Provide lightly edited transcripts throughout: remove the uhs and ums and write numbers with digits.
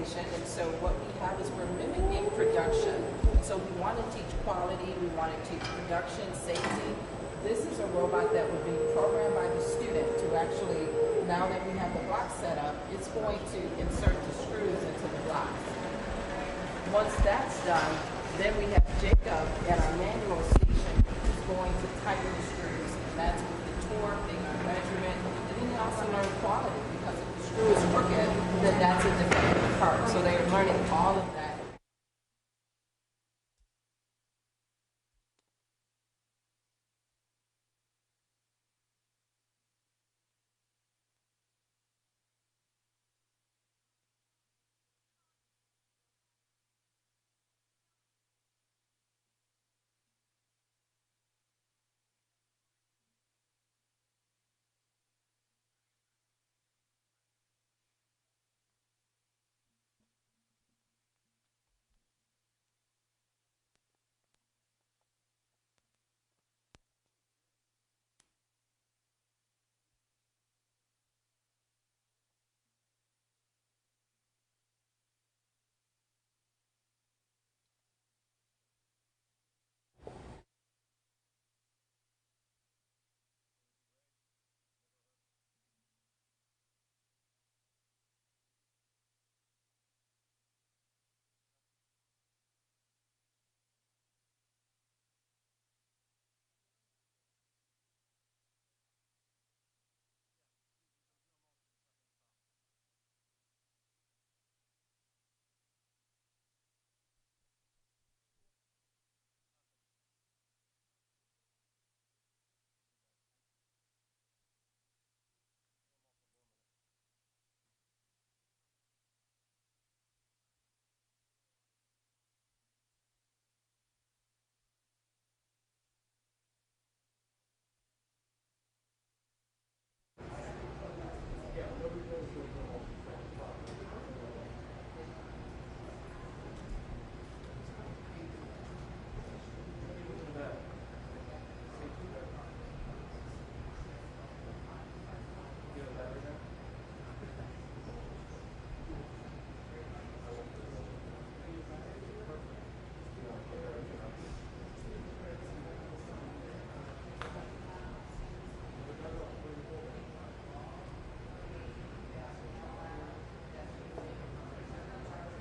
operation, and so what we have is we're mimicking production. So we want to teach quality, we want to teach production, safety. This is a robot that would be programmed by the student to actually, now that we have the block set up, it's going to insert the screws into the blocks. Once that's done, then we have Jacob at our manual station who's going to tighten the screws. And that's with the torque, they learn measurement, and then they also learn quality, because if the screw is crooked, then that's a defective part. So they're learning all of that.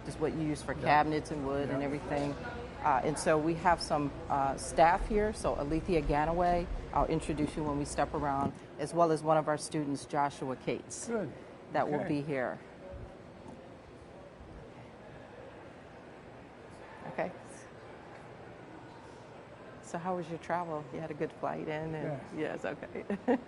Is what you use for cabinets and wood and everything. And so we have some staff here. So Alethea Ganaway, I'll introduce you when we step around, as well as one of our students, Joshua Cates, that will be here. Okay. So how was your travel? You had a good flight in? And yes, okay.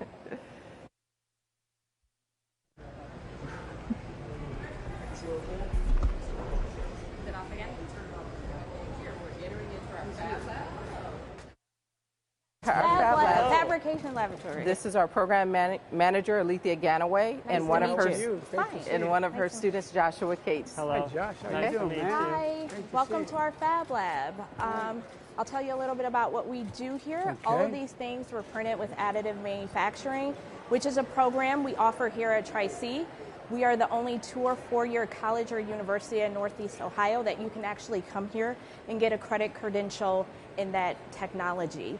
Fabrication laboratory. This is our program manager, Alethea Ganaway, and one of her students, Joshua Cates. Hello. Hi, Josh. How you doing, man? Hi. Welcome to our Fab Lab. I'll tell you a little bit about what we do here. All of these things were printed with additive manufacturing, which is a program we offer here at Tri-C. We are the only 2- or 4-year college or university in Northeast Ohio that you can actually come here and get a credit credential in that technology.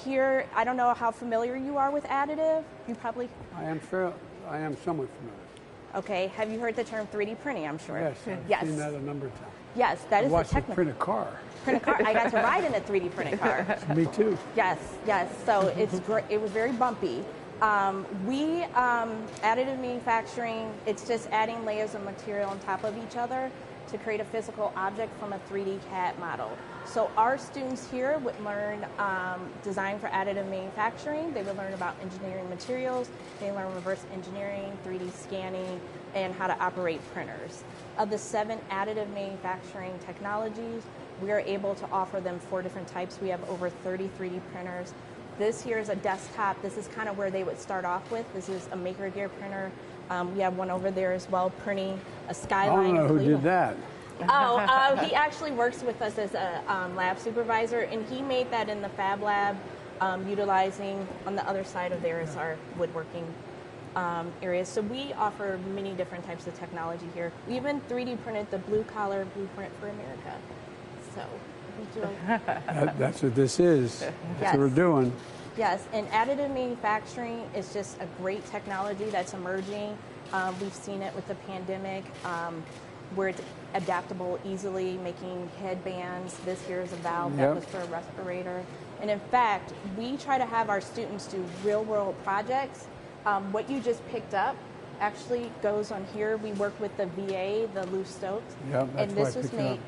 Here, I don't know how familiar you are with additive. You probably... I am somewhat familiar. Okay. Have you heard the term 3D printing, I'm sure? Yes, I've seen that a number of times. Yes, that is the technical. Print a car. Print a car. I got to ride in a 3D printed car. Me too. Yes. So it's great. It was very bumpy. Additive manufacturing, it's just adding layers of material on top of each other to create a physical object from a 3D CAD model. So our students here would learn design for additive manufacturing. They would learn about engineering materials. They learn reverse engineering, 3D scanning, and how to operate printers. Of the 7 additive manufacturing technologies, we are able to offer them 4 different types. We have over 30 3D printers. This here is a desktop. This is kind of where they would start off with. This is a Maker Gear printer. We have one over there as well, printing a skyline. I don't know who did that. He actually works with us as a lab supervisor, and he made that in the Fab Lab, utilizing on the other side of there is our woodworking areas. So we offer many different types of technology here. We even 3D printed the blue collar blueprint for America. So we do. That's what this is. That's Yes. what we're doing. Yes, and additive manufacturing is just a great technology that's emerging. We've seen it with the pandemic, where it's adaptable easily, making headbands. This here is a valve that Yep. was for a respirator. And in fact, we try to have our students do real-world projects. What you just picked up actually goes on here. We work with the VA, the loose stokes. Yep, that's and why I this was picked it made up.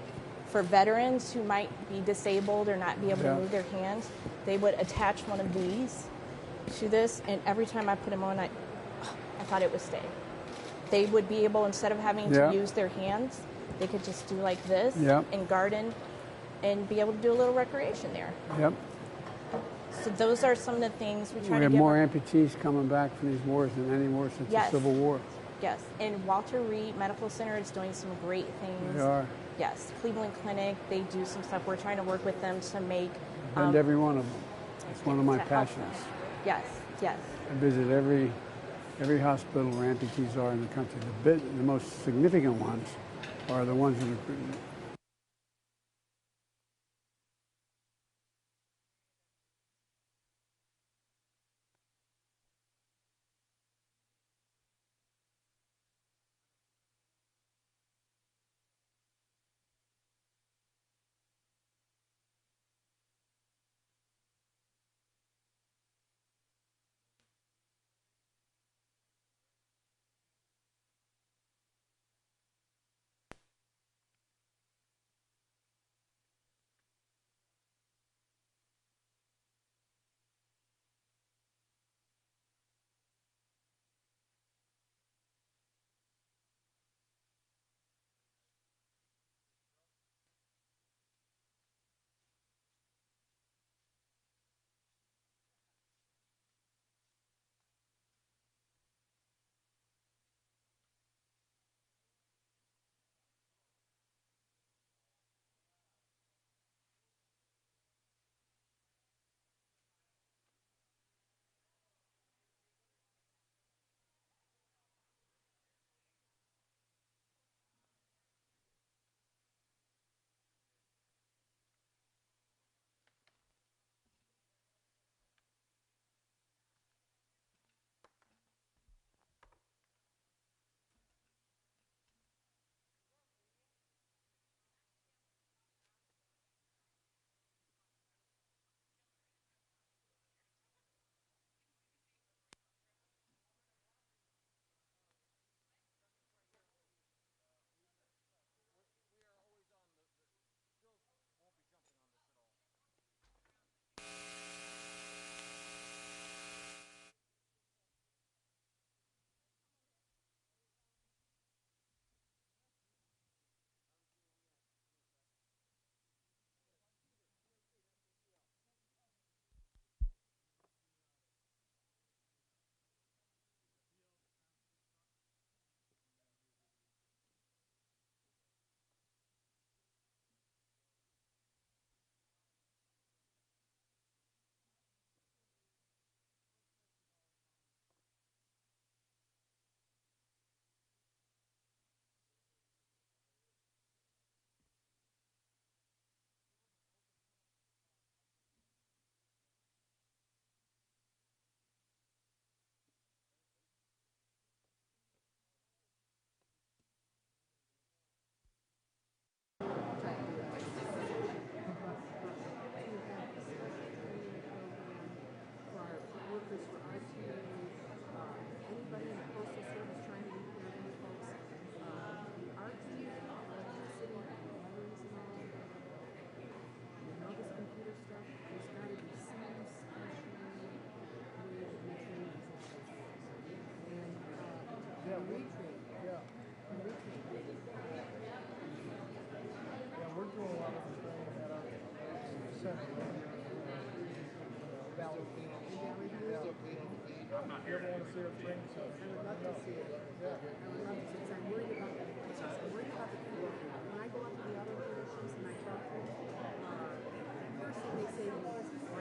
for veterans who might be disabled or not be able Yeah. to move their hands. They would attach one of these to this, and every time I put them on, I thought it would stay. They would be able, instead of having Yeah. to use their hands, they could just do like this Yeah. and garden and be able to do a little recreation there. Yep. So those are some of the things we try We to have give more our- amputees coming back from these wars than any war since Yes. the Civil War. Yes, and Walter Reed Medical Center is doing some great things. They are. Yes, Cleveland Clinic, they do some stuff. We're trying to work with them to make And every one of them. It's one of my to help them. passions. Yes, yes. I visit every hospital where amputees are in the country. The most significant ones are the ones that are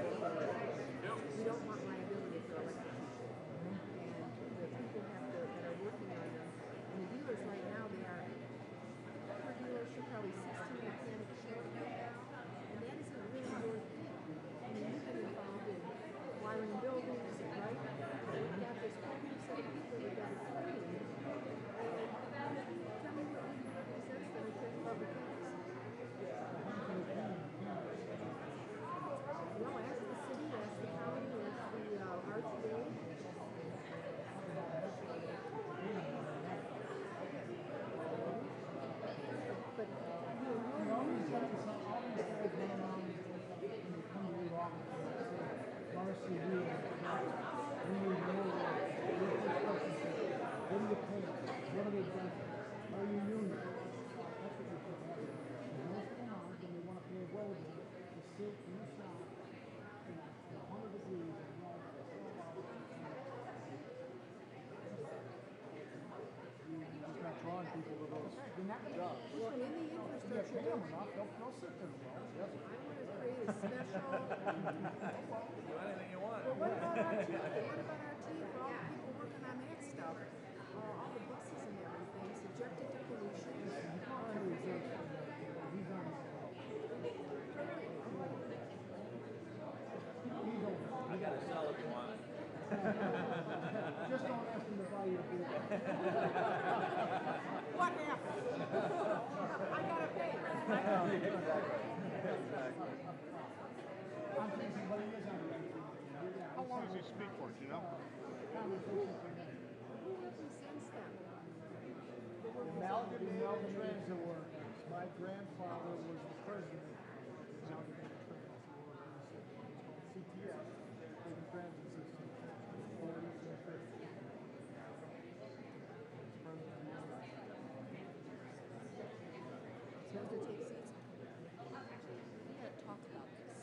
We don't want liability for electric. And the people you pay them enough, they'll sit there and well. I want to create a special. Do anything you want. Well, what about our team? What about our team for all the people working on that stuff? All the buses and everything subjected to pollution. I got a cell if you want it. Just don't ask them to buy you a beer. What happened? I gotta pay. I'm thinking, but he is on the How long does he speak for, do you know? Who represents them? Amalgamated Transit Workers. My grandfather was the president of the Amalgamated Transit Workers. It's called CTS, the transit system, 40s and 50s. It's president of the United States. Supposed to take seats. We gotta talk about this.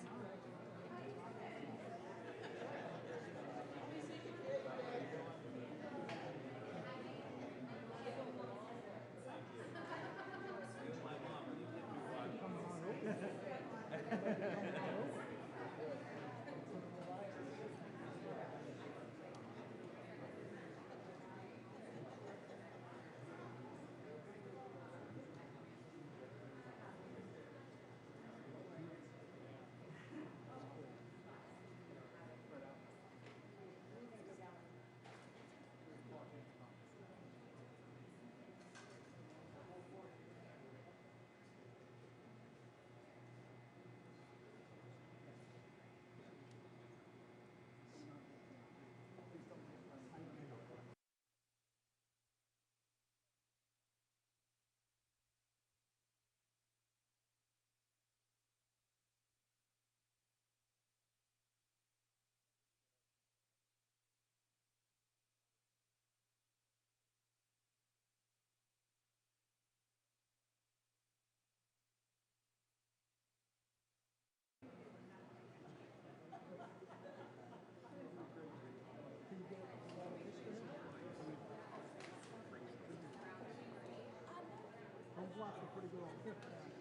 Those blocks are pretty good on Fifth Avenue.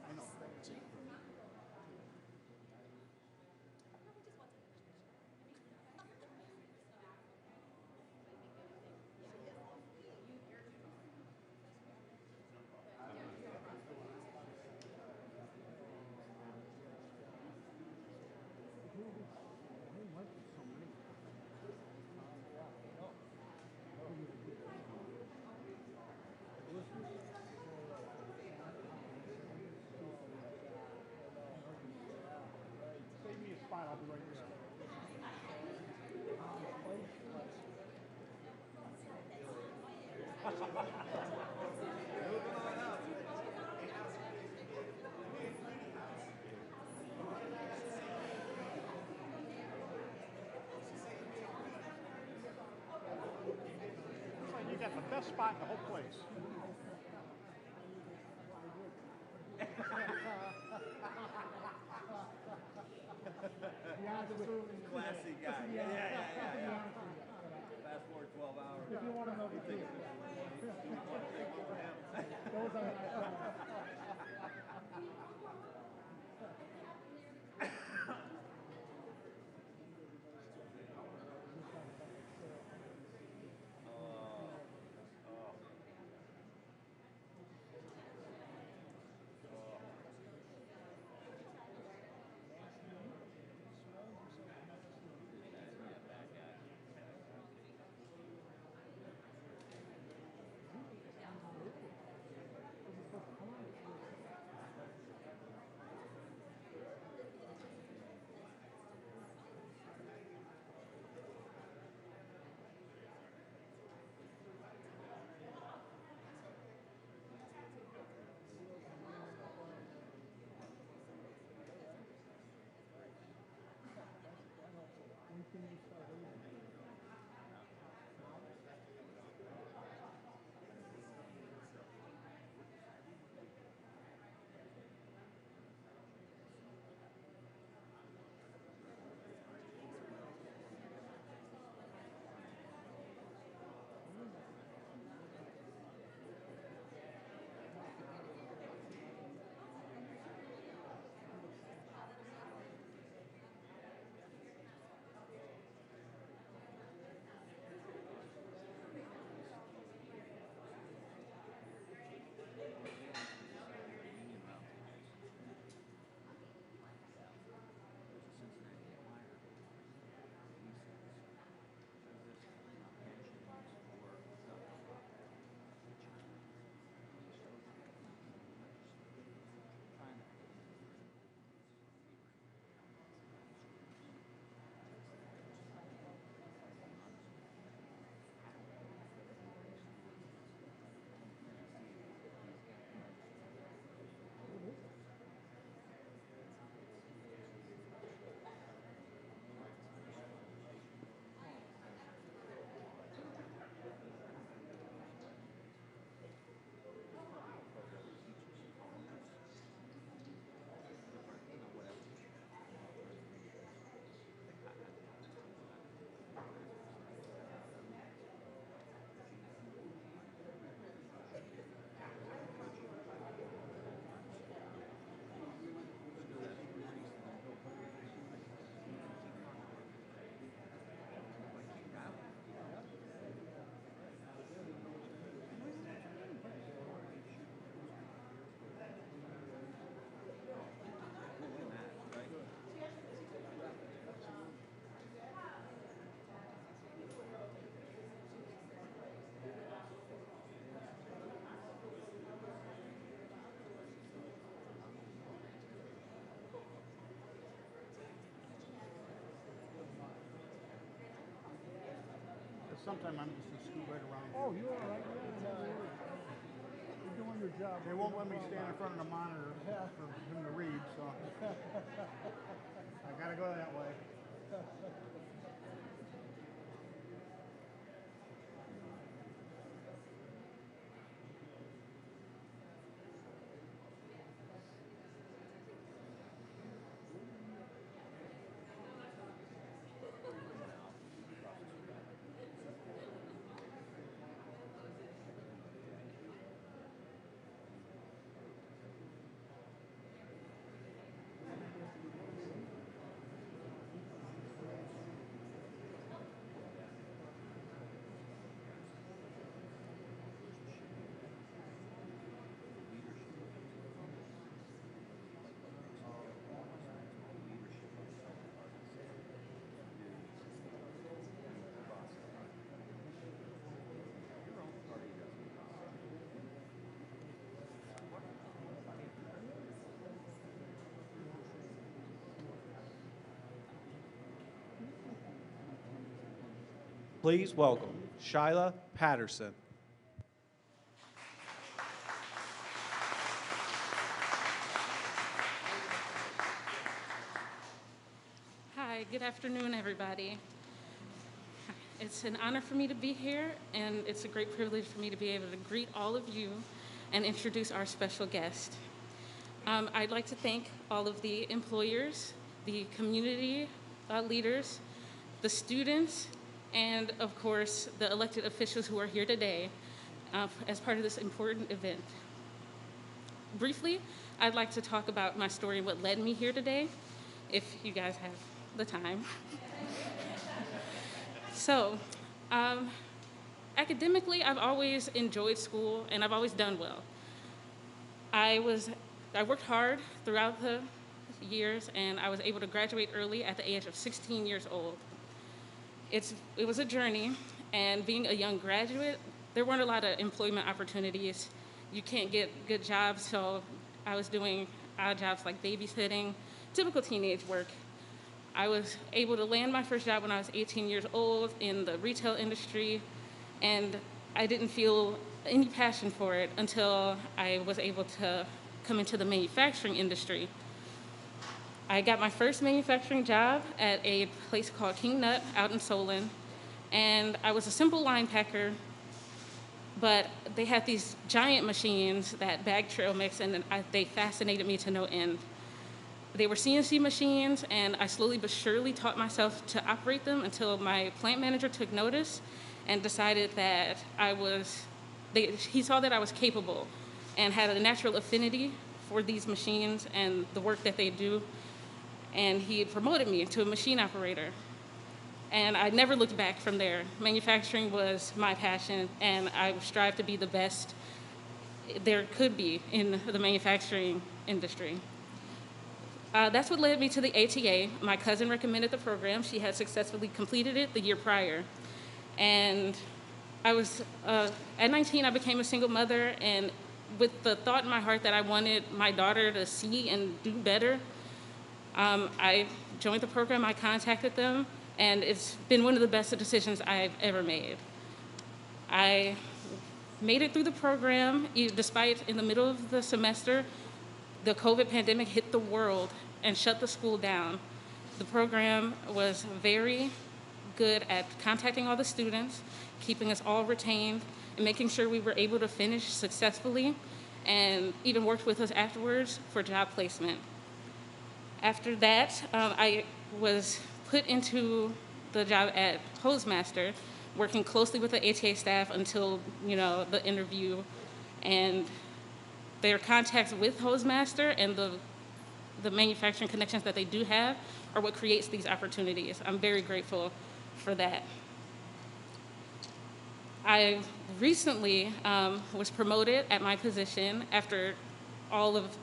I know. Save me a spot, I'll be right there. Looks like you got the best spot in the whole place. Classy guy. Yeah. Fast forward 12 hours. If you want to know the truth. Those are sometimes I'm just gonna scoot right around. Oh, you're all right. You're doing your job. They won't let me stand in front of the monitor for him to read, so I gotta go that way. Please welcome Shyla Patterson. Hi, good afternoon, everybody. It's an honor for me to be here, and it's a great privilege for me to be able to greet all of you and introduce our special guest. I'd like to thank all of the employers, the community leaders, the students, and of course, the elected officials who are here today as part of this important event. Briefly, I'd like to talk about my story and what led me here today, if you guys have the time. So, academically, I've always enjoyed school and I've always done well. I worked hard throughout the years and I was able to graduate early at the age of 16 years old. It was a journey, and being a young graduate, there weren't a lot of employment opportunities. You can't get good jobs, so I was doing odd jobs like babysitting, typical teenage work. I was able to land my first job when I was 18 years old in the retail industry, and I didn't feel any passion for it until I was able to come into the manufacturing industry. I got my first manufacturing job at a place called King Nut out in Solon, and I was a simple line packer, but they had these giant machines that bag trail mix, and they fascinated me to no end. They were CNC machines, and I slowly but surely taught myself to operate them until my plant manager took notice and decided that he saw that I was capable and had a natural affinity for these machines and the work that they do. And he promoted me to a machine operator. And I never looked back from there. Manufacturing was my passion, and I strive to be the best there could be in the manufacturing industry. That's what led me to the ATA. My cousin recommended the program. She had successfully completed it the year prior. And at 19, I became a single mother, and with the thought in my heart that I wanted my daughter to see and do better, I joined the program, I contacted them, and it's been one of the best decisions I've ever made. I made it through the program, despite in the middle of the semester, the COVID pandemic hit the world and shut the school down. The program was very good at contacting all the students, keeping us all retained, and making sure we were able to finish successfully, and even worked with us afterwards for job placement. After that, I was put into the job at Hosemaster, working closely with the ATA staff until the interview, and their contacts with Hosemaster and the manufacturing connections that they do have are what creates these opportunities. I'm very grateful for that. I recently was promoted at my position after all of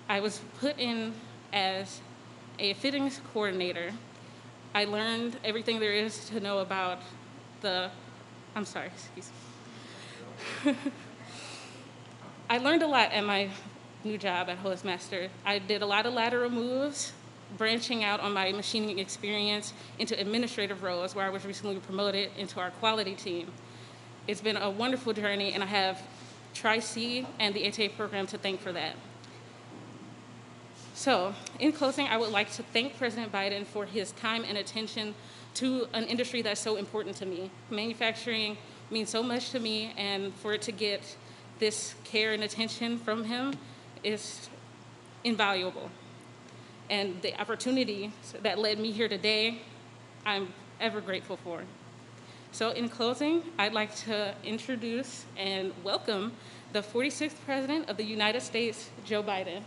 I was put in as a fittings coordinator. I learned everything there is to know about I'm sorry, excuse me. I learned a lot at my new job at Hostmaster. I did a lot of lateral moves, branching out on my machining experience into administrative roles, where I was recently promoted into our quality team. It's been a wonderful journey, and I have Tri-C and the ATA program to thank for that. So, in closing, I would like to thank President Biden for his time and attention to an industry that's so important to me. Manufacturing means so much to me, and for it to get this care and attention from him is invaluable. And the opportunity that led me here today, I'm ever grateful for. So in closing, I'd like to introduce and welcome the 46th President of the United States, Joe Biden.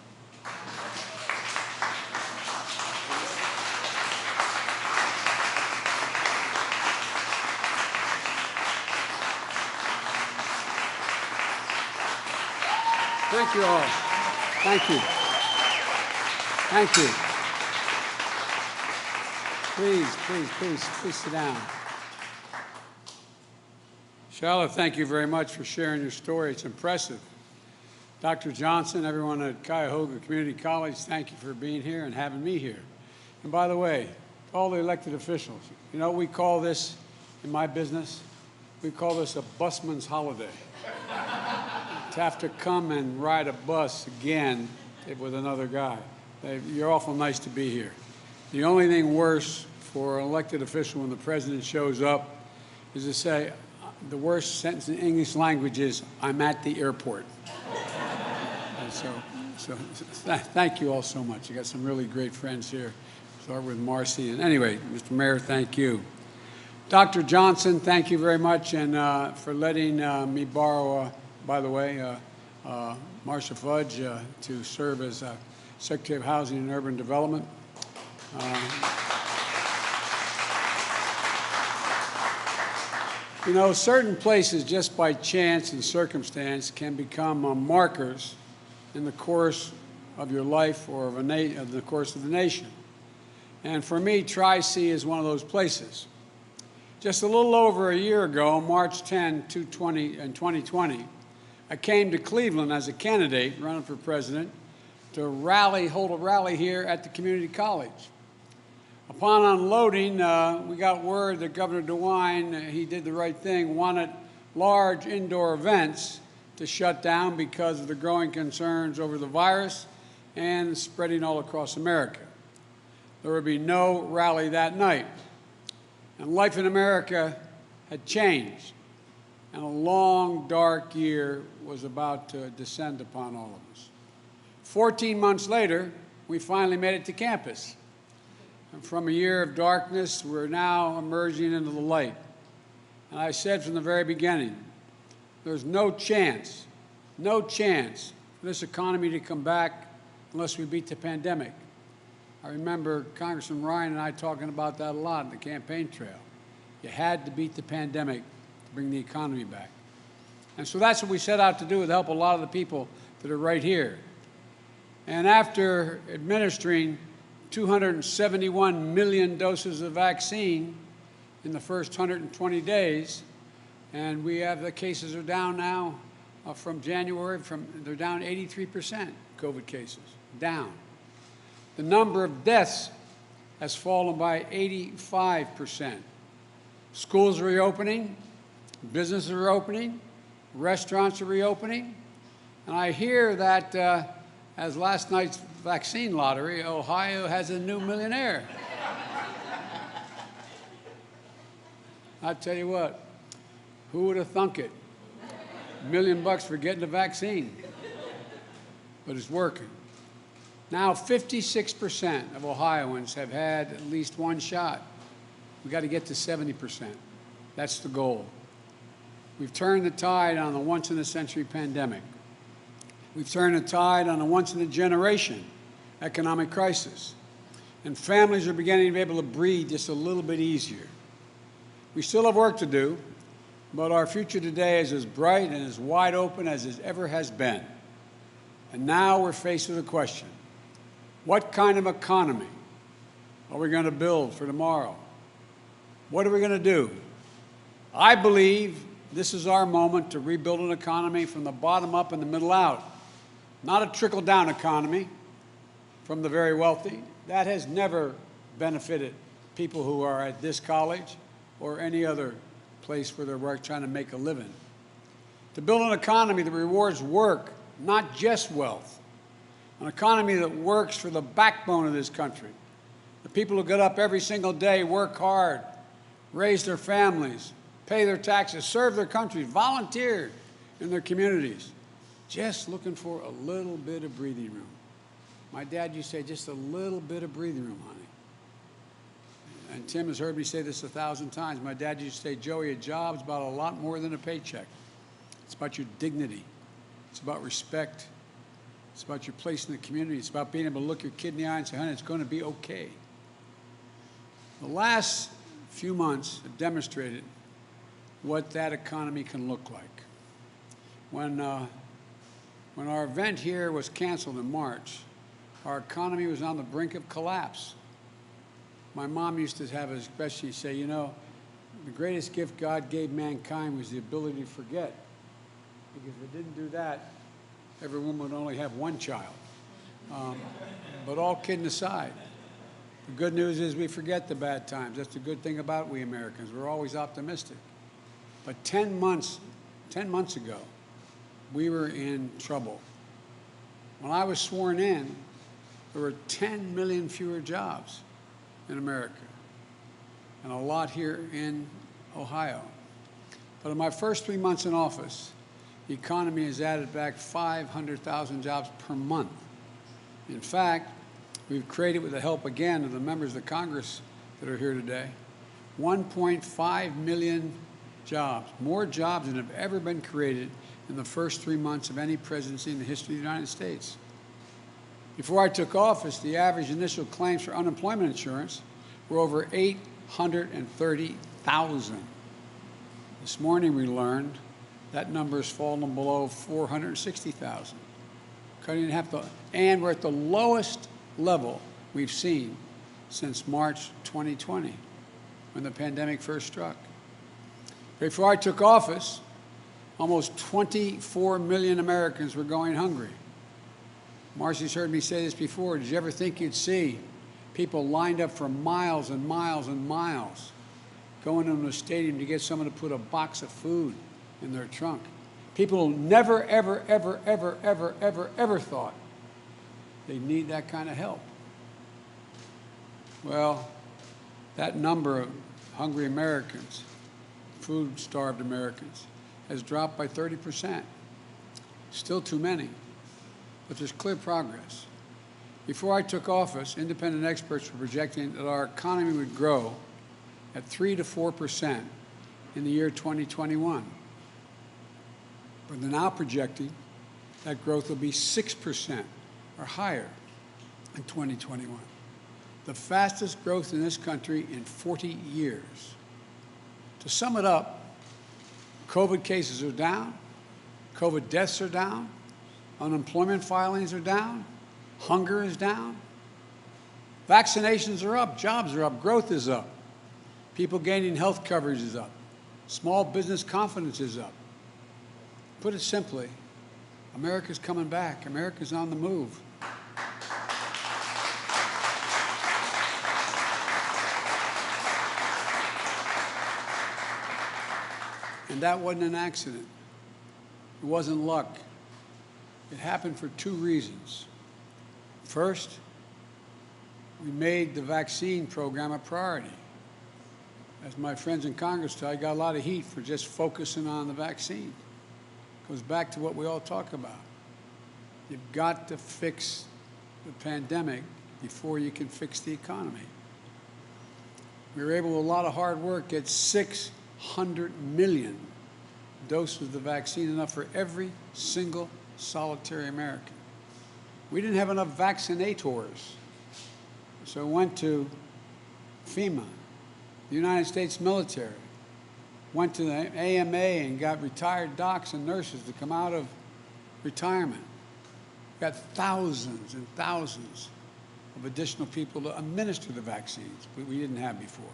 Thank you all. Thank you. Thank you. Please sit down. Shyla, thank you very much for sharing your story. It's impressive. Dr. Johnson, everyone at Cuyahoga Community College, thank you for being here and having me here. And by the way, all the elected officials, you know what we call this in my business? We call this a busman's holiday. To have to come and ride a bus again with another guy. You're awful nice to be here. The only thing worse for an elected official when the president shows up is to say, the worst sentence in English language is, I'm at the airport. And so thank you all so much. You got some really great friends here. Start with Marcy. And anyway, Mr. Mayor, thank you. Dr. Johnson, thank you very much, and for letting me borrow, by the way, Marcia Fudge to serve as Secretary of Housing and Urban Development. You know, certain places, just by chance and circumstance, can become markers in the course of your life or of the course of the nation. And for me, Tri-C is one of those places. Just a little over a year ago, March 10, 2020, I came to Cleveland as a candidate running for president to hold a rally here at the community college. Upon unloading, we got word that Governor DeWine, he did the right thing, wanted large indoor events to shut down because of the growing concerns over the virus and spreading all across America. There would be no rally that night. And life in America had changed, and a long, dark year was about to descend upon all of us. 14 months later, we finally made it to campus. And from a year of darkness, we're now emerging into the light. And I said from the very beginning, there's no chance for this economy to come back unless we beat the pandemic. I remember Congressman Ryan and I talking about that a lot on the campaign trail. You had to beat the pandemic to bring the economy back. And so that's what we set out to do, to help a lot of the people that are right here. And after administering 271 million doses of vaccine in the first 120 days, and we have the cases are down now from January, they're down 83%, COVID cases, down. The number of deaths has fallen by 85%. Schools are reopening, businesses are opening, restaurants are reopening, and I hear that as last night's vaccine lottery, Ohio has a new millionaire. I tell you what, who would have thunk it? $1 million for getting a vaccine. But it's working. Now 56% of Ohioans have had at least one shot. We've got to get to 70%. That's the goal. We've turned the tide on a once-in-a-century pandemic. We've turned the tide on a once-in-a-generation economic crisis. And families are beginning to be able to breathe just a little bit easier. We still have work to do, but our future today is as bright and as wide open as it ever has been. And now we're faced with a question. What kind of economy are we going to build for tomorrow? What are we going to do? I believe this is our moment to rebuild an economy from the bottom up and the middle out. Not a trickle-down economy from the very wealthy, that has never benefited people who are at this college or any other place where they're trying to make a living. To build an economy that rewards work, not just wealth. An economy that works for the backbone of this country. The people who get up every single day, work hard, raise their families, pay their taxes, serve their country, volunteer in their communities, just looking for a little bit of breathing room. My dad used to say, just a little bit of breathing room, honey. And Tim has heard me say this 1,000 times. My dad used to say, Joey, a job's about a lot more than a paycheck. It's about your dignity. It's about respect. It's about your place in the community. It's about being able to look your kid in the eye and say, honey, it's going to be okay. The last few months have demonstrated what that economy can look like. When our event here was canceled in March, our economy was on the brink of collapse. My mom used to have especially say, you know, the greatest gift God gave mankind was the ability to forget. Because if it didn't do that, every woman would only have one child. But all kidding aside, the good news is we forget the bad times. That's the good thing about we Americans. We're always optimistic. But 10 months ago, we were in trouble. When I was sworn in, there were 10 million fewer jobs in America, and a lot here in Ohio. But in my first 3 months in office, the economy has added back 500,000 jobs per month. In fact, we've created, with the help again of the members of Congress that are here today, 1.5 million jobs, more jobs than have ever been created in the first 3 months of any presidency in the history of the United States. Before I took office, the average initial claims for unemployment insurance were over 830,000. This morning we learned that number has fallen below 460,000, cutting in half, and we're at the lowest level we've seen since March 2020, when the pandemic first struck. Before I took office, almost 24 million Americans were going hungry. Marcy's heard me say this before. Did you ever think you'd see people lined up for miles and miles and miles going into a stadium to get someone to put a box of food in their trunk? People who never, ever, ever, ever, ever, ever, ever thought they need that kind of help. Well, that number of hungry Americans, food-starved Americans, has dropped by 30%. Still too many, but there's clear progress. Before I took office, independent experts were projecting that our economy would grow at 3 to 4% in the year 2021. But they're now projecting that growth will be 6% or higher in 2021. The fastest growth in this country in 40 years. To sum it up, COVID cases are down, COVID deaths are down, unemployment filings are down, hunger is down, vaccinations are up, jobs are up, growth is up, people gaining health coverage is up, small business confidence is up. Put it simply, America's coming back, America's on the move. And that wasn't an accident. It wasn't luck. It happened for two reasons. First, we made the vaccine program a priority. As my friends in Congress tell you, I got a lot of heat for just focusing on the vaccine. It goes back to what we all talk about. You've got to fix the pandemic before you can fix the economy. We were able, with a lot of hard work, get 600 million doses of the vaccine, enough for every single solitary American. We didn't have enough vaccinators, so we went to FEMA, the United States military, went to the AMA and got retired docs and nurses to come out of retirement. Got thousands and thousands of additional people to administer the vaccines that we didn't have before.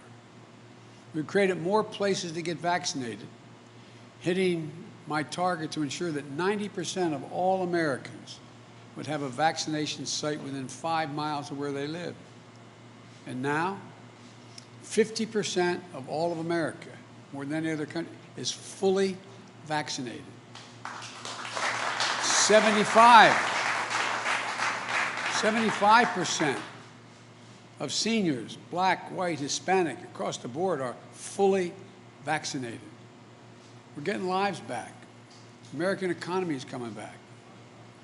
We created more places to get vaccinated, hitting my target to ensure that 90% of all Americans would have a vaccination site within 5 miles of where they live. And now, 50% of all of America, more than any other country, is fully vaccinated. 75% of seniors, black, white, Hispanic, across the board, are fully vaccinated. We're getting lives back. The American economy is coming back.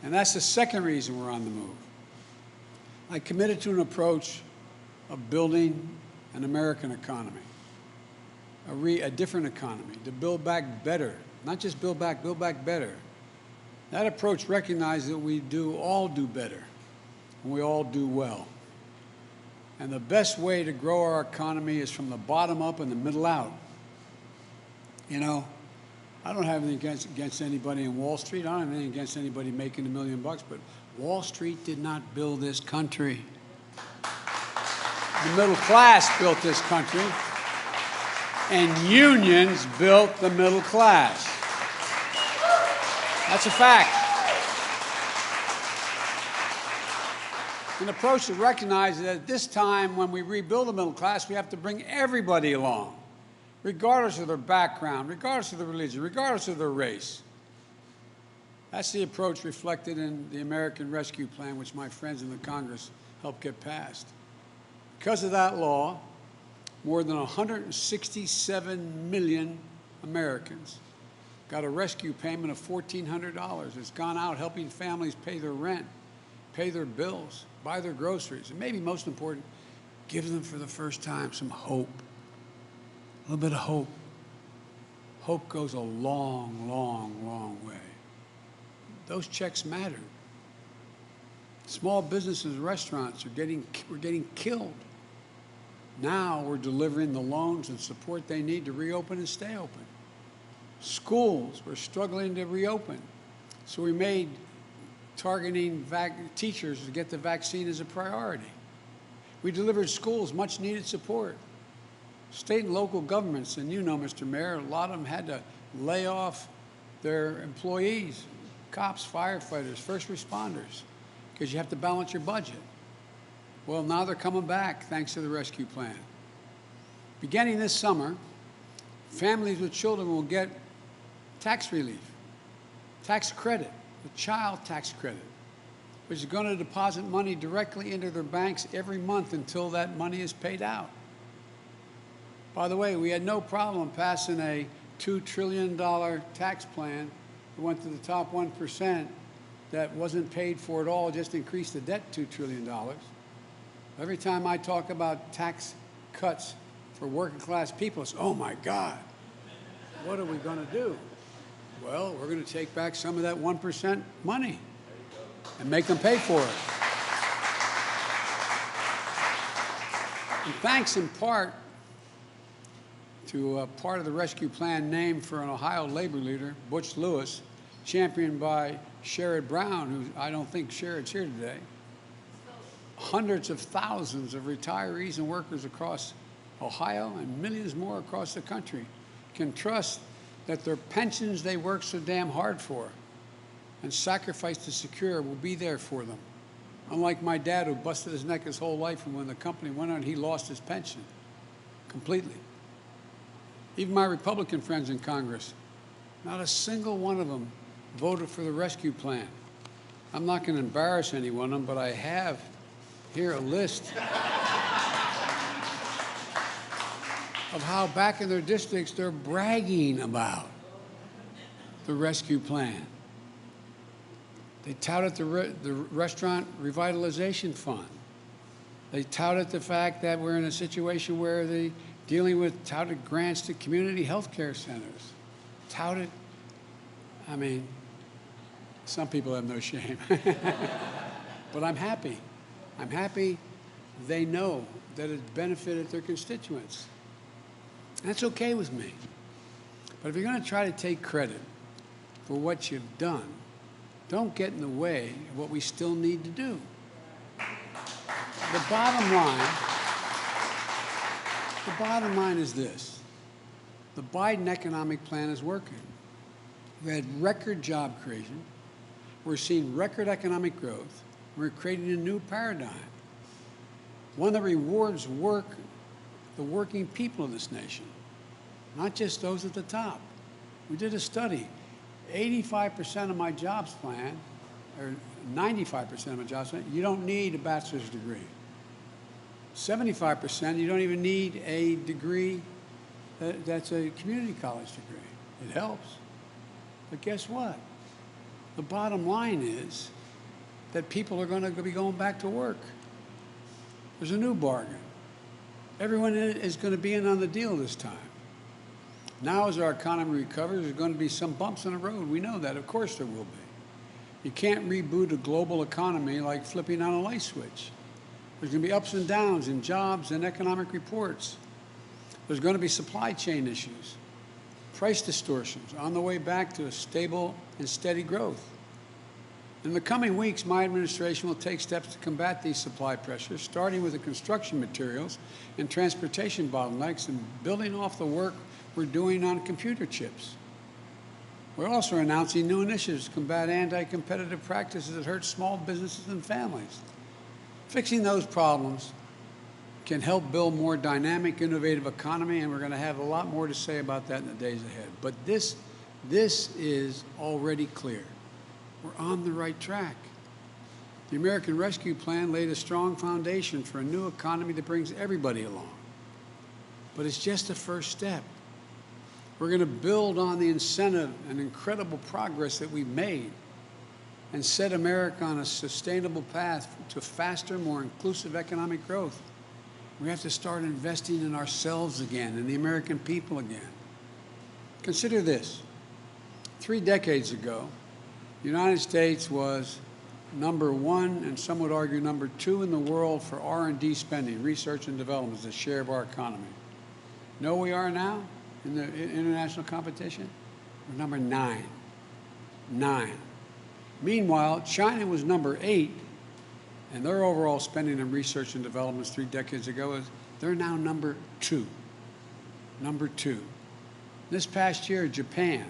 And that's the second reason we're on the move. I committed to an approach of building an American economy, a different economy, to build back better, not just build back better. That approach recognizes that we all do better, and we all do well. And the best way to grow our economy is from the bottom up and the middle out. You know, I don't have anything against anybody in Wall Street. I don't have anything against anybody making $1 million, but Wall Street did not build this country. The middle class built this country, and unions built the middle class. That's a fact. An approach that recognizes that at this time, when we rebuild the middle class, we have to bring everybody along, regardless of their background, regardless of their religion, regardless of their race. That's the approach reflected in the American Rescue Plan, which my friends in the Congress helped get passed. Because of that law, more than 167 million Americans got a rescue payment of $1,400. It's gone out helping families pay their rent, pay their bills, buy their groceries, and maybe most important, give them for the first time some hope. A little bit of hope. Hope goes a long, long, long way. Those checks matter. Small businesses and restaurants were getting killed. Now we're delivering the loans and support they need to reopen and stay open. Schools were struggling to reopen. So we made targeting teachers to get the vaccine as a priority. We delivered schools much needed support. State and local governments, and you know, Mr. Mayor, a lot of them had to lay off their employees, cops, firefighters, first responders, because you have to balance your budget. Well, now they're coming back thanks to the rescue plan. Beginning this summer, families with children will get tax relief, tax credit, the child tax credit, which is going to deposit money directly into their banks every month until that money is paid out. By the way, we had no problem passing a $2 trillion tax plan that went to the top 1% that wasn't paid for at all, just increased the debt $2 trillion. Every time I talk about tax cuts for working class people, it's, oh my God, what are we going to do? Well, we're going to take back some of that 1% money and make them pay for it. And thanks in part to part of the rescue plan named for an Ohio labor leader, Butch Lewis, championed by Sherrod Brown, who I don't think Sherrod's here today. Hundreds of thousands of retirees and workers across Ohio and millions more across the country can trust that their pensions they work so damn hard for and sacrificed to secure will be there for them. Unlike my dad, who busted his neck his whole life, and when the company went on, he lost his pension completely. Even my Republican friends in Congress, not a single one of them voted for the rescue plan. I'm not going to embarrass any one of them, but I have here a list of how back in their districts they're bragging about the rescue plan. They touted the restaurant revitalization fund. They touted the fact that we're in a situation where they're dealing with touted grants to community health care centers. Touted, I mean, some people have no shame. But I'm happy. I'm happy they know that it benefited their constituents. That's okay with me. But if you're going to try to take credit for what you've done, don't get in the way of what we still need to do. The bottom line is this. The Biden economic plan is working. We had record job creation. We're seeing record economic growth. We're creating a new paradigm. one that rewards work, the working people of this nation, not just those at the top. We did a study. 85% of my jobs plan, or 95% of my jobs plan, you don't need a bachelor's degree. 75%, you don't even need a degree that's a community college degree. It helps. But guess what? The bottom line is that people are going to be going back to work. There's a new bargain. Everyone is going to be in on the deal this time. Now, as our economy recovers, there's going to be some bumps in the road. We know that. Of course there will be. You can't reboot a global economy like flipping on a light switch. There's going to be ups and downs in jobs and economic reports. There's going to be supply chain issues, price distortions on the way back to a stable and steady growth. In the coming weeks, my administration will take steps to combat these supply pressures, starting with the construction materials and transportation bottlenecks and building off the work we're doing on computer chips. We're also announcing new initiatives to combat anti-competitive practices that hurt small businesses and families. Fixing those problems can help build a more dynamic, innovative economy, and we're going to have a lot more to say about that in the days ahead. But this is already clear. We're on the right track. The American Rescue Plan laid a strong foundation for a new economy that brings everybody along. But it's just a first step. We're going to build on the incentive and incredible progress that we've made and set America on a sustainable path to faster, more inclusive economic growth. We have to start investing in ourselves again, in the American people again. Consider this. 3 decades ago, the United States was number 1, and some would argue number 2 in the world for R&D spending, research and development as a share of our economy. You know where we are now in the international competition? We're number 9. 9. Meanwhile, China was number 8, and their overall spending on research and development 3 decades ago, they're now number 2. Number 2. This past year, Japan,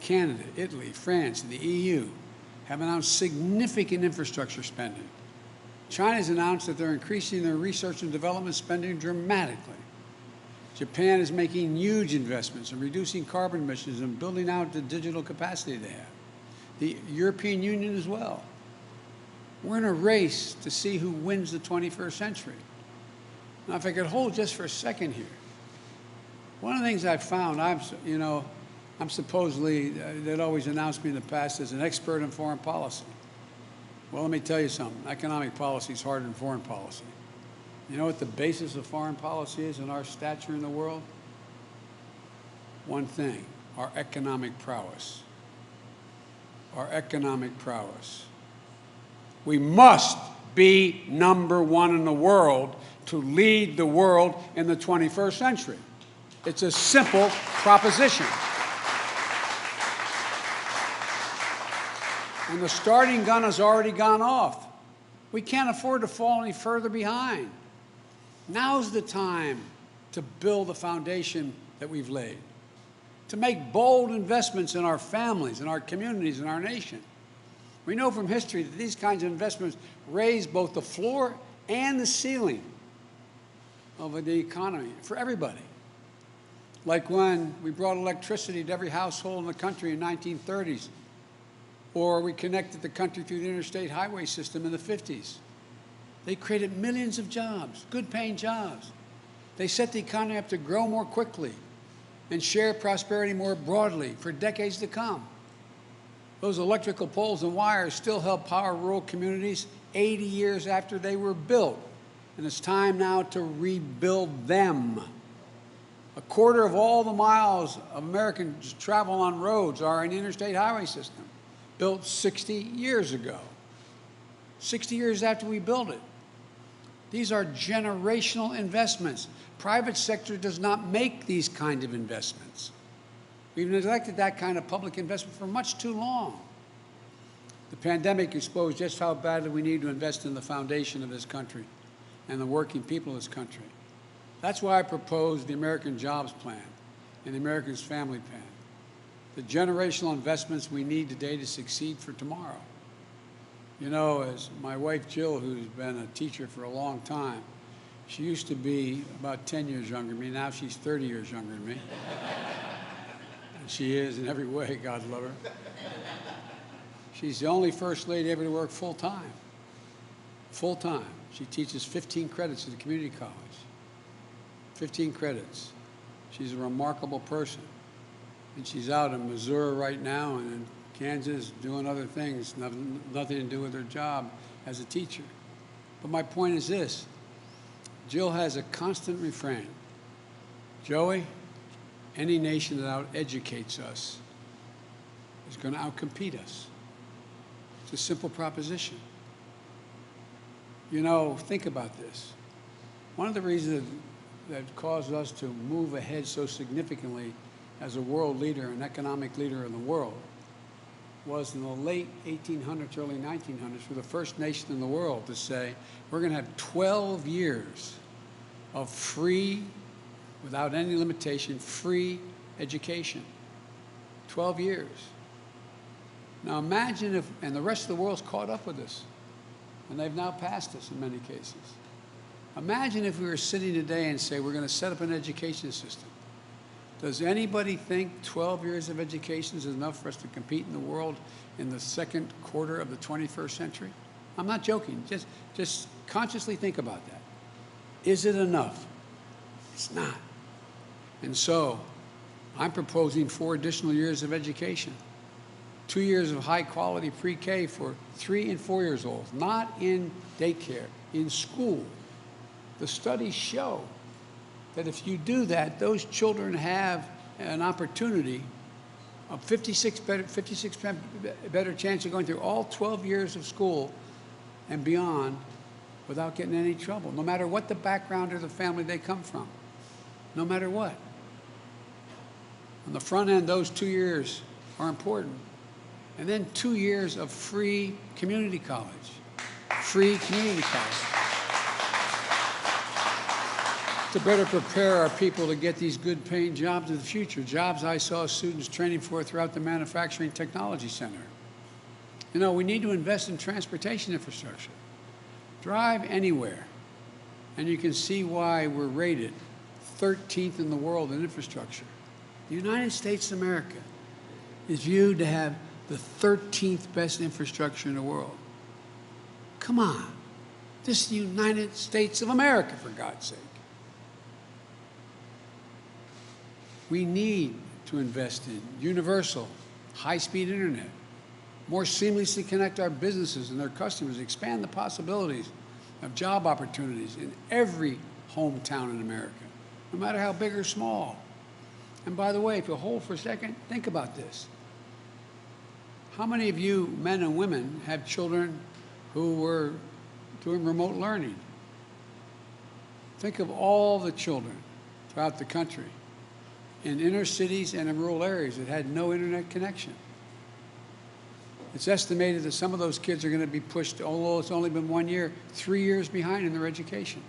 Canada, Italy, France, and the EU have announced significant infrastructure spending. China's announced that they're increasing their research and development spending dramatically. Japan is making huge investments in reducing carbon emissions and building out the digital capacity they have. The European Union as well. We're in a race to see who wins the 21st century. Now, if I could hold just for a second here, one of the things I've found, I'm supposedly, they'd always announced me in the past as an expert in foreign policy. Well, let me tell you something. Economic policy is harder than foreign policy. You know what the basis of foreign policy is in our stature in the world? One thing, our economic prowess. Our economic prowess. We must be number 1 in the world to lead the world in the 21st century. It's a simple proposition. And the starting gun has already gone off. We can't afford to fall any further behind. Now's the time to build the foundation that we've laid, to make bold investments in our families, in our communities, in our nation. We know from history that these kinds of investments raise both the floor and the ceiling of the economy for everybody. Like when we brought electricity to every household in the country in the 1930s, or we connected the country through the interstate highway system in the 50s. They created millions of jobs, good-paying jobs. They set the economy up to grow more quickly and share prosperity more broadly for decades to come. Those electrical poles and wires still help power rural communities 80 years after they were built, and it's time now to rebuild them. 1/4 of all the miles Americans travel on roads are in the interstate highway system, built 60 years ago. 60 years after we built it. These are generational investments. Private sector does not make these kind of investments. We've neglected that kind of public investment for much too long. The pandemic exposed just how badly we need to invest in the foundation of this country and the working people of this country. That's why I proposed the American Jobs Plan and the Americans Family Plan, the generational investments we need today to succeed for tomorrow. You know, as my wife Jill, who's been a teacher for a long time, She used to be about 10 years younger than me. Now she's 30 years younger than me. And she is in every way, God love her. She's the only first lady ever to work full-time. Full-time. She teaches 15 credits at the community college. 15 credits. She's a remarkable person. And she's out in Missouri right now and in Kansas doing other things, nothing to do with her job as a teacher. But my point is this. Jill has a constant refrain. Joey, any nation that out-educates us is going to outcompete us. It's a simple proposition. You know, think about this. One of the reasons that caused us to move ahead so significantly as a world leader, an economic leader in the world, was in the late 1800s, early 1900s, we're the first nation in the world to say, we're going to have 12 years of free, without any limitation, free education. 12 years. Now imagine if, and the rest of the world's caught up with us, and they've now passed us in many cases. Imagine if we were sitting today and say, we're going to set up an education system. Does anybody think 12 years of education is enough for us to compete in the world in the second quarter of the 21st century? I'm not joking. Just consciously think about that. Is it enough? It's not. And so I'm proposing 4 additional years of education. 2 years of high-quality pre-K for 3 and 4 years old, not in daycare, in school. The studies show that if you do that, those children have an opportunity of 56% better chance of going through all 12 years of school and beyond without getting any trouble, no matter what the background or the family they come from, no matter what. On the front end, those 2 years are important. And then 2 years of free community college. Free community college. To better prepare our people to get these good paying jobs in the future, jobs I saw students training for throughout the Manufacturing Technology Center. You know, we need to invest in transportation infrastructure. Drive anywhere, and you can see why we're rated 13th in the world in infrastructure. The United States of America is viewed to have the 13th best infrastructure in the world. Come on. This is the United States of America, for God's sake. We need to invest in universal, high-speed internet, more seamlessly connect our businesses and their customers, expand the possibilities of job opportunities in every hometown in America, no matter how big or small. And by the way, if you hold for a second, think about this. How many of you, men and women, have children who were doing remote learning? Think of all the children throughout the country in inner cities and in rural areas that had no internet connection. It's estimated that some of those kids are going to be pushed, although it's only been 1 year, 3 years behind in their education.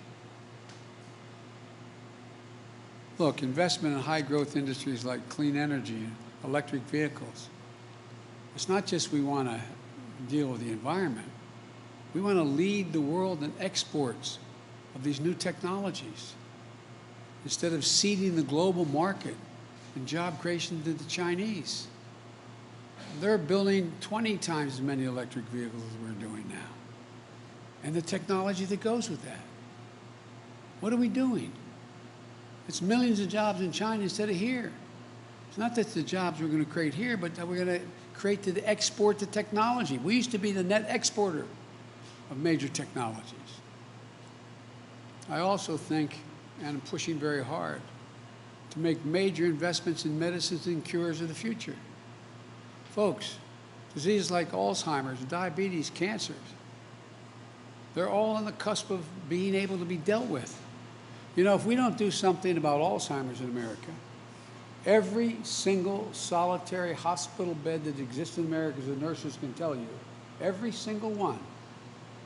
Look, investment in high-growth industries like clean energy and electric vehicles. It's not just we want to deal with the environment. We want to lead the world in exports of these new technologies instead of ceding the global market and job creation to the Chinese. They're building 20 times as many electric vehicles as we're doing now. And the technology that goes with that. What are we doing? It's millions of jobs in China instead of here. It's not that the jobs we're going to create here, but that we're going to create to export the technology. We used to be the net exporter of major technologies. I also think, and I'm pushing very hard, to make major investments in medicines and cures of the future. Folks, diseases like Alzheimer's, diabetes, cancers, they're all on the cusp of being able to be dealt with. You know, if we don't do something about Alzheimer's in America, every single solitary hospital bed that exists in America, as the nurses can tell you, every single one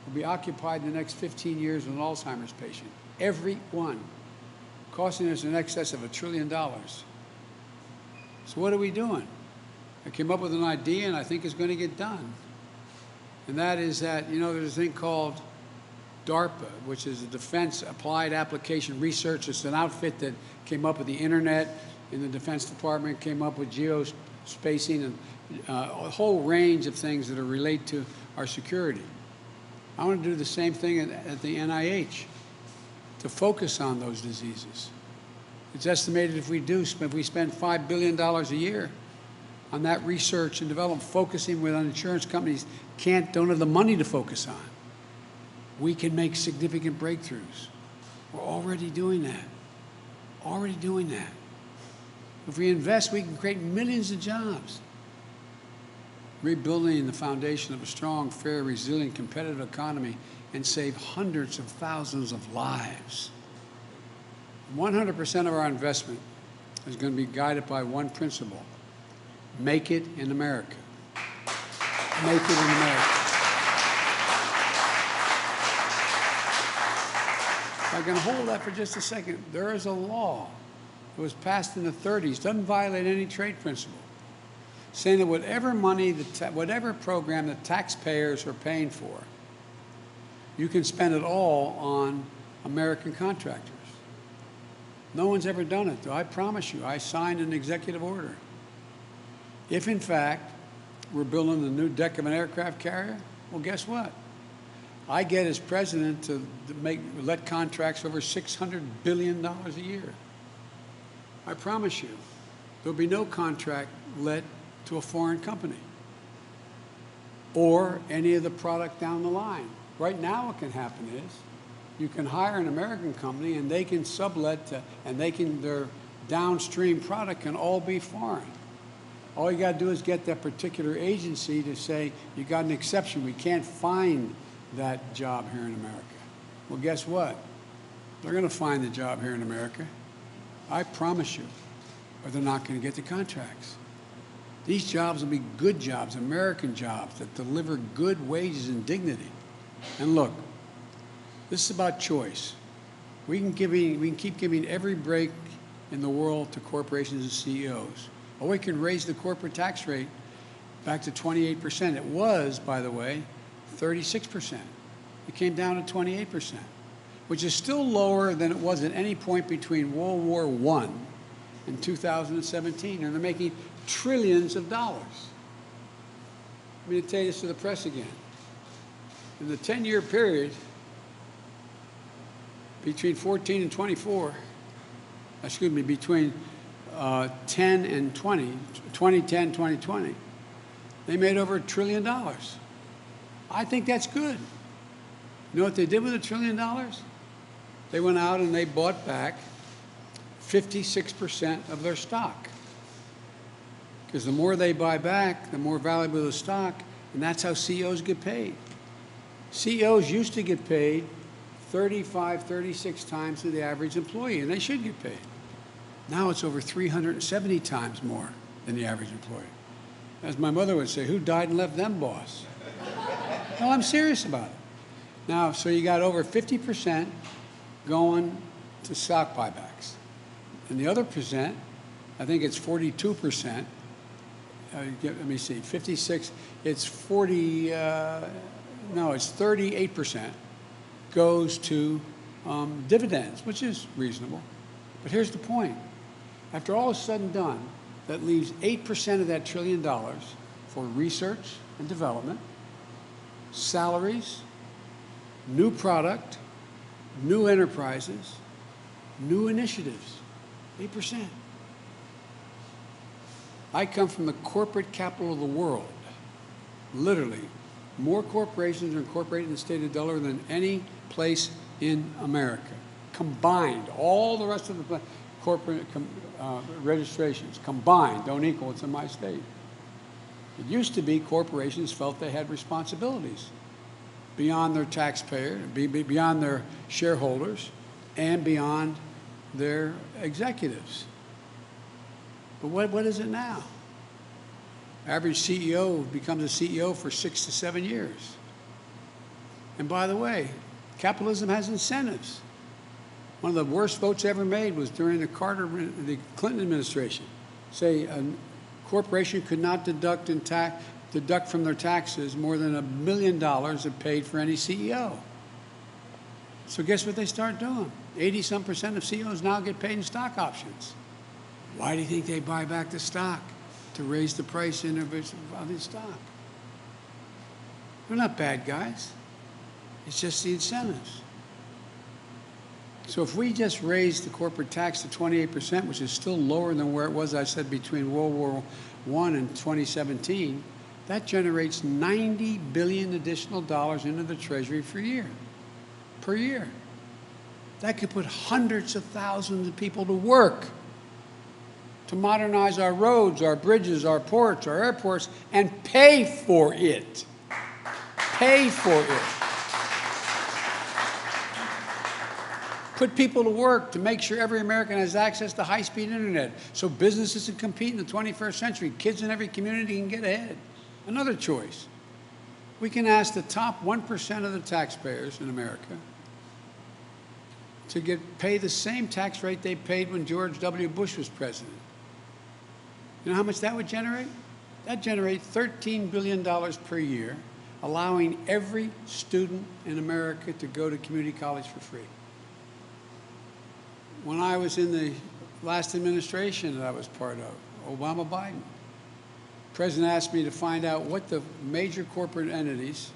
will be occupied in the next 15 years with an Alzheimer's patient. Every one. Costing us in excess of $1 trillion. So what are we doing? I came up with an idea, and I think it's going to get done. And that is that, you know, there's a thing called DARPA, which is the Defense Applied Application Research. It's an outfit that came up with the internet in the Defense Department, came up with geospacing and a whole range of things that are related to our security. I want to do the same thing at the NIH to focus on those diseases. It's estimated if we spend $5 billion a year on that research and development, focusing with insurance companies don't have the money to focus on, we can make significant breakthroughs. We're already doing that. Already doing that. If we invest, we can create millions of jobs. Rebuilding the foundation of a strong, fair, resilient, competitive economy and save hundreds of thousands of lives. 100% of our investment is going to be guided by one principle: make it in America. Make it in America. If I can hold that for just a second, there is a law that was passed in the 30s, doesn't violate any trade principle, saying that whatever money, whatever program the taxpayers are paying for, you can spend it all on American contractors. No one's ever done it, though. I promise you, I signed an executive order. If, in fact, we're building the new deck of an aircraft carrier, well, guess what? I get as president to let contracts over $600 billion a year. I promise you, there'll be no contract let to a foreign company or any of the product down the line. Right now what can happen is you can hire an American company and they can sublet and their downstream product can all be foreign. All you got to do is get that particular agency to say, you got an exception, we can't find that job here in America. Well, guess what? They're going to find the job here in America. I promise you, or they're not going to get the contracts. These jobs will be good jobs, American jobs that deliver good wages and dignity. And look, this is about choice. We can keep giving every break in the world to corporations and CEOs. Or we can raise the corporate tax rate back to 28%. It was, by the way, 36%. It came down to 28%, which is still lower than it was at any point between World War I and 2017. And they're making trillions of dollars. Let me tell you this to the press again. In the 10-year period between 14 and 24, excuse me, between 10 and 20, 2010, 2020, they made over $1 trillion. I think that's good. You know what they did with $1 trillion? They went out and they bought back 56% of their stock. Because the more they buy back, the more valuable the stock, and that's how CEOs get paid. CEOs used to get paid 35, 36 times to the average employee, and they should get paid. Now it's over 370 times more than the average employee. As my mother would say, who died and left them boss? No, I'm serious about it. Now, so you got over 50% going to stock buybacks. And the other percent, I think it's 42%. Let me see, 56, it's 40, no, it's 38% goes to dividends, which is reasonable. But here's the point. After all is said and done, that leaves 8% of that $1 trillion for research and development, salaries, new product, new enterprises, new initiatives. 8%. I come from the corporate capital of the world. Literally, more corporations are incorporated in the state of Delaware than any place in America. Combined, all the rest of the corporate registrations combined don't equal what's in my state. It used to be corporations felt they had responsibilities beyond their taxpayer, beyond their shareholders, and beyond their executives. But what is it now? Average CEO becomes a CEO for 6 to 7 years. And by the way, capitalism has incentives. One of the worst votes ever made was during the Clinton administration. Say a corporation could not deduct from their taxes more than $1 million it paid for any CEO. So guess what they start doing? 80-some% of CEOs now get paid in stock options. Why do you think they buy back the stock? To raise the price of the stock. They're not bad guys. It's just the incentives. So if we just raise the corporate tax to 28%, which is still lower than where it was, I said, between World War I and 2017, that generates $90 billion additional dollars into the Treasury per year. That could put hundreds of thousands of people to work to modernize our roads, our bridges, our ports, our airports, and pay for it. Pay for it. Put people to work to make sure every American has access to high-speed internet so businesses can compete in the 21st century. Kids in every community can get ahead. Another choice. We can ask the top 1% of the taxpayers in America to pay the same tax rate they paid when George W. Bush was president. You know how much that would generate? That generates $13 billion per year, allowing every student in America to go to community college for free. When I was in the last administration that I was part of, Obama-Biden, the president asked me to find out what the major corporate entities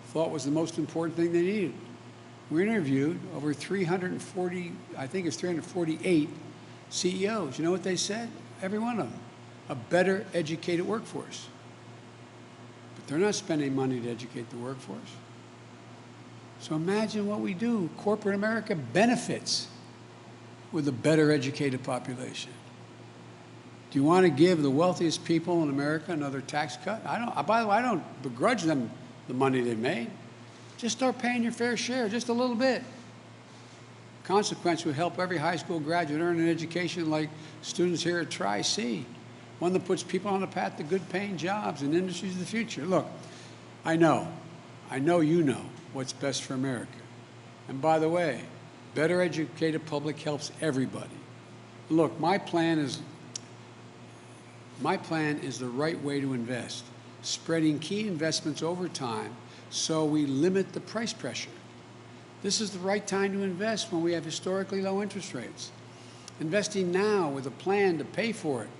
thought was the most important thing they needed. We interviewed over 340, I think it's 348 CEOs. You know what they said? Every one of them. A better educated workforce. But they're not spending money to educate the workforce. So imagine what we do. Corporate America benefits with a better educated population. Do you want to give the wealthiest people in America another tax cut? By the way, I don't begrudge them the money they made. Just start paying your fair share, just a little bit. Consequence would help every high school graduate earn an education like students here at Tri-C, one that puts people on the path to good paying jobs and industries of the future. Look, I know you know what's best for America. And by the way, better educated public helps everybody. Look, my plan is the right way to invest, spreading key investments over time so we limit the price pressure. This is the right time to invest when we have historically low interest rates. Investing now with a plan to pay for it,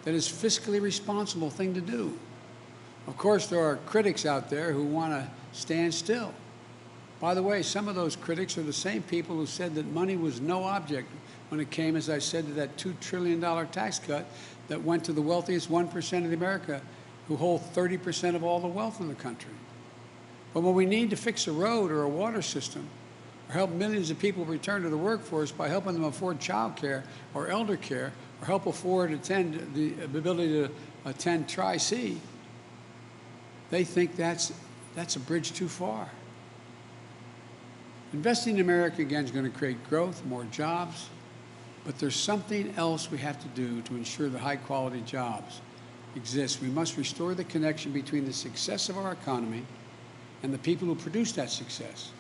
that is fiscally responsible thing to do. Of course, there are critics out there who want to stand still. By the way, some of those critics are the same people who said that money was no object when it came, as I said, to that $2 trillion tax cut that went to the wealthiest 1% of America, who hold 30% of all the wealth in the country. But when we need to fix a road or a water system, or help millions of people return to the workforce by helping them afford child care or elder care, or help afford the ability to attend Tri-C, they think that's a bridge too far. Investing in America, again, is going to create growth, more jobs, but there's something else we have to do to ensure that high-quality jobs exist. We must restore the connection between the success of our economy and the people who produce that success,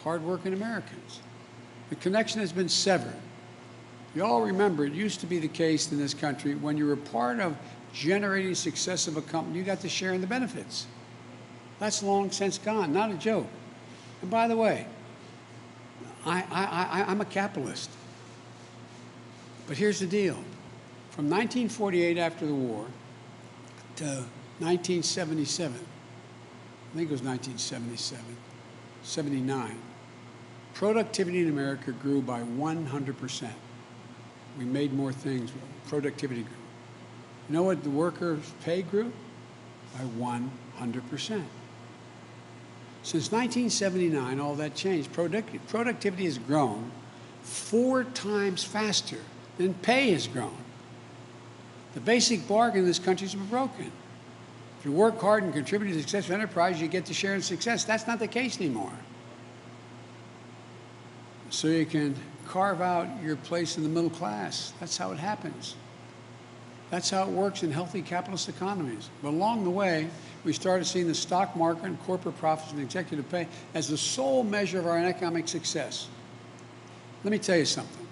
hard-working Americans. The connection has been severed. You all remember, it used to be the case in this country, when you were part of generating success of a company, you got to share in the benefits. That's long since gone, not a joke. And by the way, I'm a capitalist. But here's the deal. From 1948 after the war to 1977, I think it was 1977, 79, productivity in America grew by 100%. We made more things. Productivity grew. You know what the workers' pay grew? By 100%. Since 1979, all that changed. Productivity has grown 4 times faster than pay has grown. The basic bargain in this country has been broken. If you work hard and contribute to the success of enterprise, you get to share in success. That's not the case anymore. So you can carve out your place in the middle class. That's how it happens. That's how it works in healthy capitalist economies. But along the way, we started seeing the stock market and corporate profits and executive pay as the sole measure of our economic success. Let me tell you something.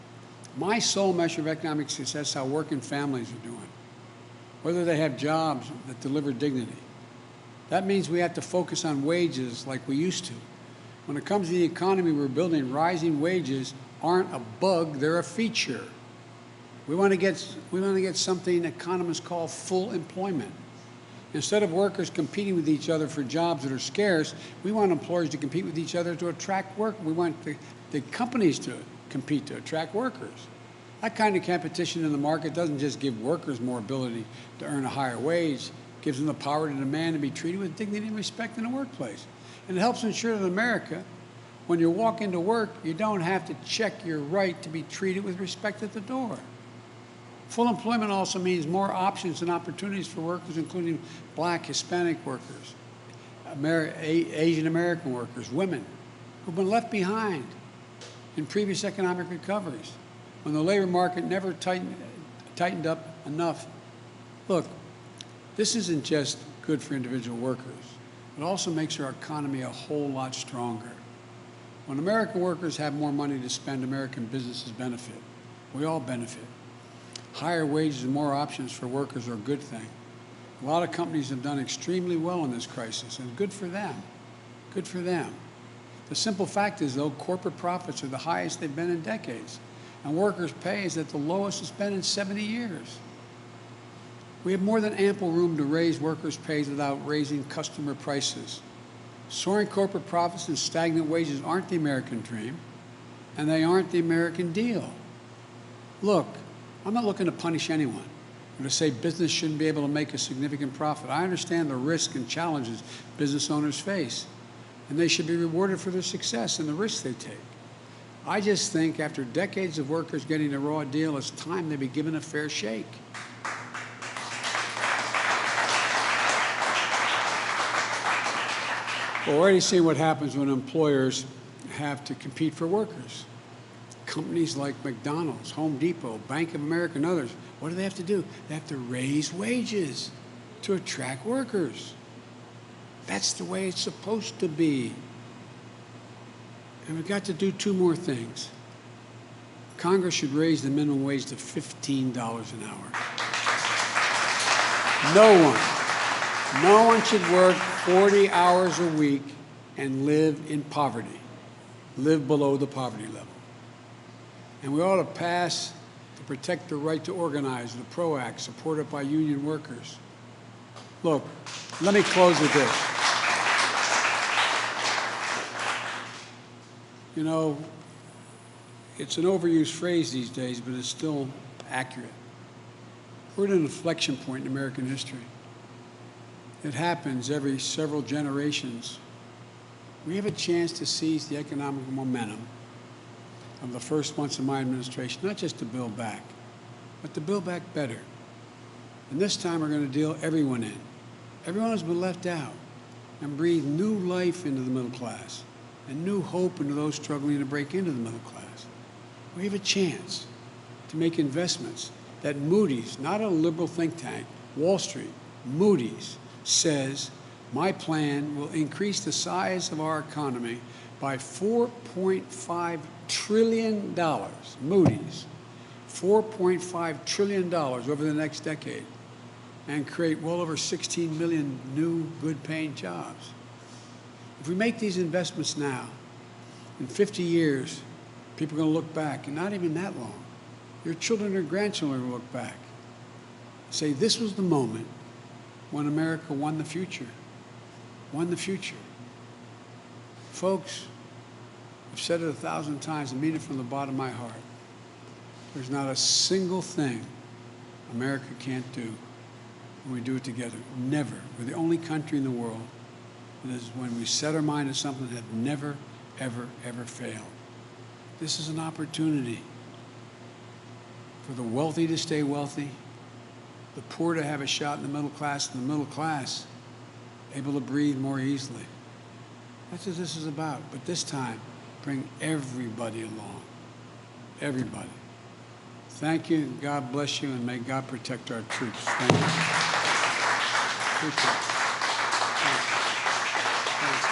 My sole measure of economic success is how working families are doing, whether they have jobs that deliver dignity. That means we have to focus on wages like we used to. When it comes to the economy we're building, rising wages aren't a bug, they're a feature. We want to get something economists call full employment. Instead of workers competing with each other for jobs that are scarce, we want employers to compete with each other to attract work. We want the companies to compete to attract workers. That kind of competition in the market doesn't just give workers more ability to earn a higher wage, it gives them the power to demand and be treated with dignity and respect in the workplace. And it helps ensure that in America, when you walk into work, you don't have to check your right to be treated with respect at the door. Full employment also means more options and opportunities for workers, including Black, Hispanic workers, Asian American workers, women, who've been left behind in previous economic recoveries when the labor market never tightened up enough. Look, this isn't just good for individual workers. It also makes our economy a whole lot stronger. When American workers have more money to spend, American businesses benefit. We all benefit. Higher wages and more options for workers are a good thing. A lot of companies have done extremely well in this crisis, and good for them. Good for them. The simple fact is, though, corporate profits are the highest they've been in decades, and workers' pay is at the lowest it's been in 70 years. We have more than ample room to raise workers' pays without raising customer prices. Soaring corporate profits and stagnant wages aren't the American dream, and they aren't the American deal. Look, I'm not looking to punish anyone or to say business shouldn't be able to make a significant profit. I understand the risks and challenges business owners face, and they should be rewarded for their success and the risks they take. I just think after decades of workers getting a raw deal, it's time they be given a fair shake. We're already seeing what happens when employers have to compete for workers. Companies like McDonald's, Home Depot, Bank of America, and others, what do they have to do? They have to raise wages to attract workers. That's the way it's supposed to be. And we've got to do two more things. Congress should raise the minimum wage to $15 an hour. No one should work 40 hours a week and live in poverty, live below the poverty level. And we ought to pass to protect the right to organize, the PRO Act, supported by union workers. Look, let me close with this. You know, it's an overused phrase these days, but it's still accurate. We're at an inflection point in American history. It happens every several generations. We have a chance to seize the economic momentum of the first months of my administration, not just to build back, but to build back better. And this time we're going to deal everyone in. Everyone has been left out, and breathe new life into the middle class and new hope into those struggling to break into the middle class. We have a chance to make investments that Moody's, not a liberal think tank, Wall Street, Moody's says my plan will increase the size of our economy by $4.5 trillion. Moody's, $4.5 trillion over the next decade, and create well over 16 million new good-paying jobs. If we make these investments now, in 50 years, people are going to look back, and not even that long. Your children or grandchildren will look back and say, this was the moment when America won the future. Won the future. Folks, I've said it 1,000 times and mean it from the bottom of my heart. There's not a single thing America can't do when we do it together. Never. We're the only country in the world that is, when we set our mind to something, that never, ever, ever failed. This is an opportunity for the wealthy to stay wealthy, the poor to have a shot in the middle class, and the middle class able to breathe more easily. That's what this is about. But this time, bring everybody along. Everybody. Thank you. God bless you, and may God protect our troops. Thank you. Appreciate it. Thanks. Thanks.